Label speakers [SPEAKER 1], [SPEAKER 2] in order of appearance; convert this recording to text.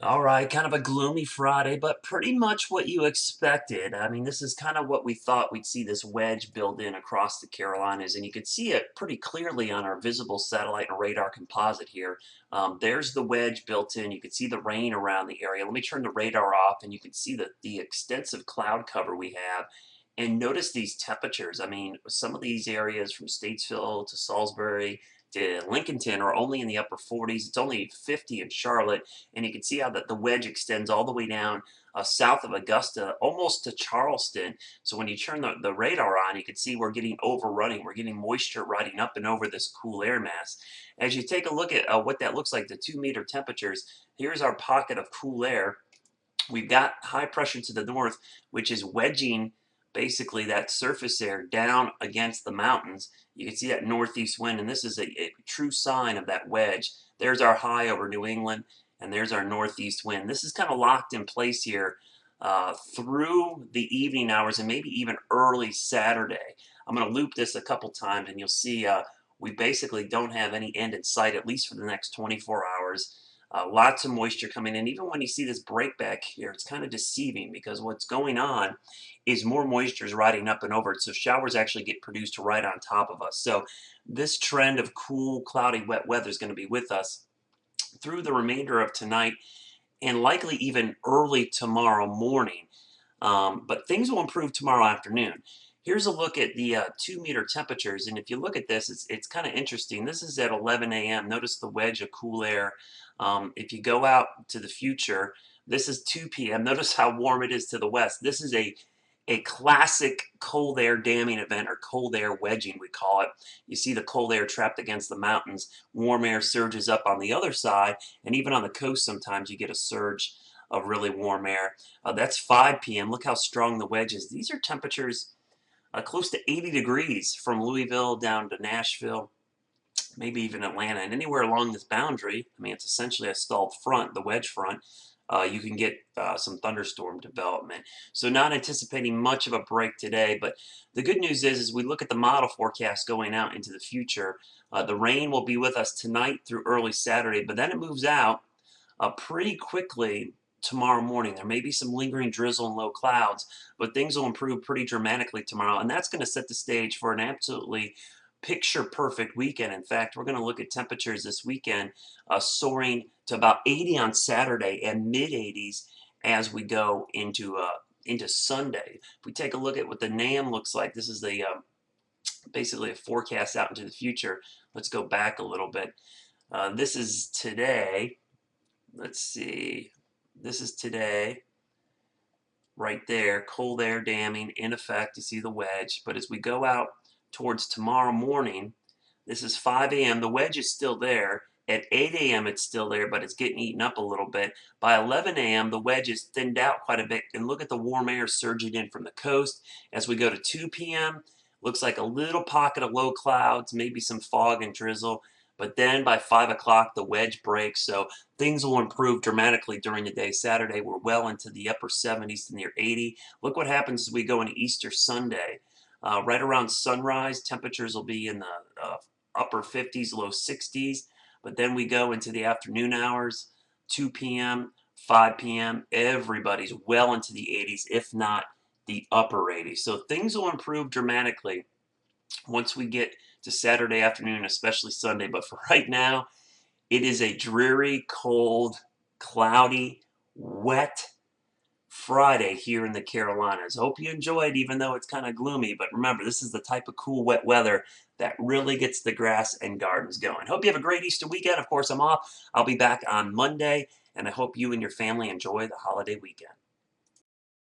[SPEAKER 1] All right, kind of a gloomy Friday, but pretty much what you expected. I mean, this is kind of what we thought we'd see this wedge build in across the Carolinas, and you could see it pretty clearly on our visible satellite and radar composite here. There's the wedge built in. You can see the rain around the area. Let me turn the radar off, and you can see the extensive cloud cover we have. And notice these temperatures. I mean, some of these areas from Statesville to Salisbury to Lincolnton are only in the upper 40s. It's only 50 in Charlotte, and you can see how the wedge extends all the way down south of Augusta, almost to Charleston. So when you turn the radar on, you can see we're getting overrunning. We're getting moisture riding up and over this cool air mass. As you take a look at what that looks like, the 2 meter temperatures, here's our pocket of cool air. We've got high pressure to the north, which is wedging basically that surface air down against the mountains. You can see that northeast wind, and this is a true sign of that wedge. There's our high over New England, and there's our northeast wind. This is kind of locked in place here through the evening hours and maybe even early Saturday. I'm going to loop this a couple times, and you'll see we basically don't have any end in sight, at least for the next 24 hours. Lots of moisture coming in. Even when you see this breakback here, it's kind of deceiving because what's going on is more moisture is riding up and over it. So showers actually get produced right on top of us. So this trend of cool, cloudy, wet weather is going to be with us through the remainder of tonight and likely even early tomorrow morning. But things will improve tomorrow afternoon. Here's a look at the 2 meter temperatures, and if you look at this, it's kind of interesting. This is at 11 a.m. Notice the wedge of cool air. If you go out to the future, this is 2 p.m. Notice how warm it is to the west. This is a classic cold air damming event, or cold air wedging, we call it. You see the cold air trapped against the mountains. Warm air surges up on the other side, and even on the coast, sometimes you get a surge of really warm air. That's 5 p.m. Look how strong the wedge is. These are temperatures close to 80 degrees from Louisville down to Nashville, maybe even Atlanta, and anywhere along this boundary. I mean, it's essentially a stalled front, the wedge front. You can get some thunderstorm development. So not anticipating much of a break today, but the good news is we look at the model forecast going out into the future. The rain will be with us tonight through early Saturday, but then it moves out pretty quickly tomorrow morning. There may be some lingering drizzle and low clouds, but things will improve pretty dramatically tomorrow, and that's going to set the stage for an absolutely picture perfect weekend. In fact, we're going to look at temperatures this weekend soaring to about 80 on Saturday and mid 80s as we go into Sunday. If we take a look at what the NAM looks like, this is the basically a forecast out into the future. Let's go back a little bit. This is today. Let's see. This is today, right there. Cold air damming in effect. You see the wedge. But as we go out towards tomorrow morning, this is 5 a.m. The wedge is still there. At 8 a.m. it's still there, but it's getting eaten up a little bit. By 11 a.m. the wedge is thinned out quite a bit. And look at the warm air surging in from the coast. As we go to 2 p.m., looks like a little pocket of low clouds, maybe some fog and drizzle. But then by 5 o'clock, the wedge breaks. So things will improve dramatically during the day. Saturday, we're well into the upper 70s to near 80. Look what happens as we go into Easter Sunday. Right around sunrise, temperatures will be in the upper 50s, low 60s. But then we go into the afternoon hours, 2 p.m., 5 p.m. Everybody's well into the 80s, if not the upper 80s. So things will improve dramatically once we get to Saturday afternoon, especially Sunday. But for right now, it is a dreary, cold, cloudy, wet Friday here in the Carolinas. Hope you enjoyed, even though it's kind of gloomy. But remember, this is the type of cool, wet weather that really gets the grass and gardens going. Hope you have a great Easter weekend. Of course, I'm off. I'll be back on Monday, and I hope you and your family enjoy the holiday weekend.